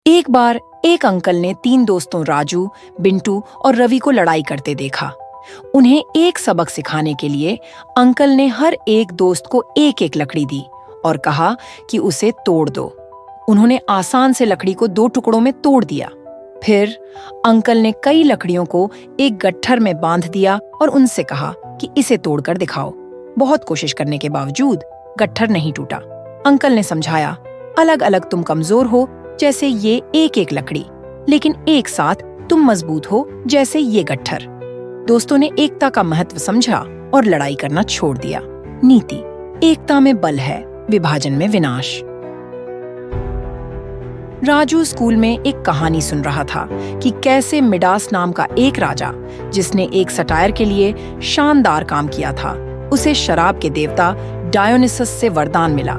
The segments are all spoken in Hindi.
एक बार एक अंकल ने 3 दोस्तों राजू, बिंटू और रवि को लड़ाई करते देखा। उन्हें एक सबक सिखाने के लिए अंकल ने हर एक दोस्त को एक एक लकड़ी दी और कहा कि उसे तोड़ दो। उन्होंने आसान से लकड़ी को 2 टुकड़ों में तोड़ दिया। फिर अंकल ने कई लकड़ियों को एक गट्ठर में बांध दिया और उनसे कहा कि इसे तोड़कर दिखाओ। बहुत कोशिश करने के बावजूद गट्ठर नहीं टूटा। अंकल ने समझाया, अलग अलग तुम कमजोर हो जैसे ये एक एक लकड़ी, लेकिन एक साथ तुम मजबूत हो जैसे ये गट्ठर। दोस्तों ने एकता का महत्व समझा और लड़ाई करना छोड़ दिया। नीति: एकता में बल है, विभाजन में विनाश। राजू स्कूल में एक कहानी सुन रहा था कि कैसे मिडास नाम का एक राजा, जिसने एक सटायर के लिए शानदार काम किया था, उसे शराब के देवता डायोनिसस से वरदान मिला।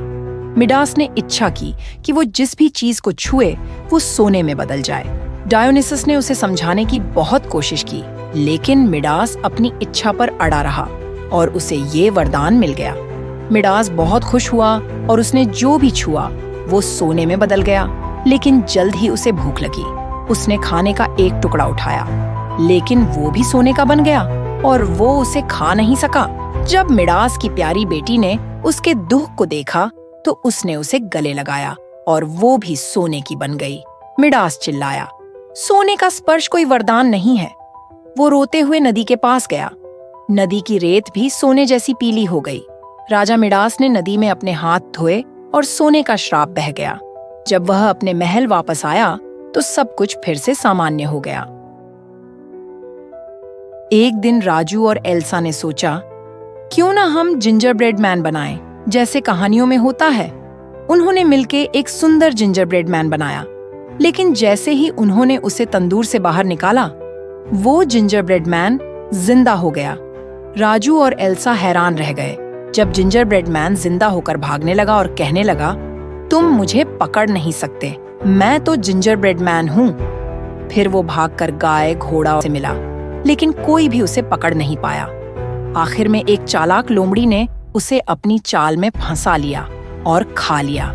मिडास ने इच्छा की कि वो जिस भी चीज को छुए वो सोने में बदल जाए। डायोनिसस ने उसे समझाने की बहुत कोशिश की, लेकिन मिडास अपनी इच्छा पर अड़ा रहा और उसे ये वरदान मिल गया। मिडास बहुत खुश हुआ और उसने जो भी छुआ वो सोने में बदल गया। लेकिन जल्द ही उसे भूख लगी। उसने खाने का एक टुकड़ा उठाया, लेकिन वो भी सोने का बन गया और वो उसे खा नहीं सका। जब मिडास की प्यारी बेटी ने उसके दुख को देखा तो उसने उसे गले लगाया और वो भी सोने की बन गई। मिडास चिल्लाया, सोने का स्पर्श कोई वरदान नहीं है। वो रोते हुए नदी के पास गया। नदी की रेत भी सोने जैसी पीली हो गई। राजा मिडास ने नदी में अपने हाथ धोए और सोने का श्राप बह गया। जब वह अपने महल वापस आया तो सब कुछ फिर से सामान्य हो गया। एक दिन राजू और एल्सा ने सोचा, क्यों ना हम जिंजर ब्रेड मैन बनाएं, जैसे कहानियों में होता है। उन्होंने मिलके एक सुंदर जिंजर ब्रेड मैन बनाया, लेकिन जैसे ही उन्होंने उसे तंदूर से बाहर निकाला, वो जिंजर ब्रेड मैन जिंदा हो गया। राजू और एल्सा हैरान रह गए जब जिंजर ब्रेड मैन जिंदा होकर भागने लगा और कहने लगा, तुम मुझे पकड़ नहीं सकते, मैं तो जिंजर ब्रेड मैन हूँ। फिर वो भागकर गाय, घोड़ा से मिला, लेकिन कोई भी उसे पकड़ नहीं पाया। आखिर में एक चालाक लोमड़ी ने उसे अपनी चाल में फंसा लिया और खा लिया।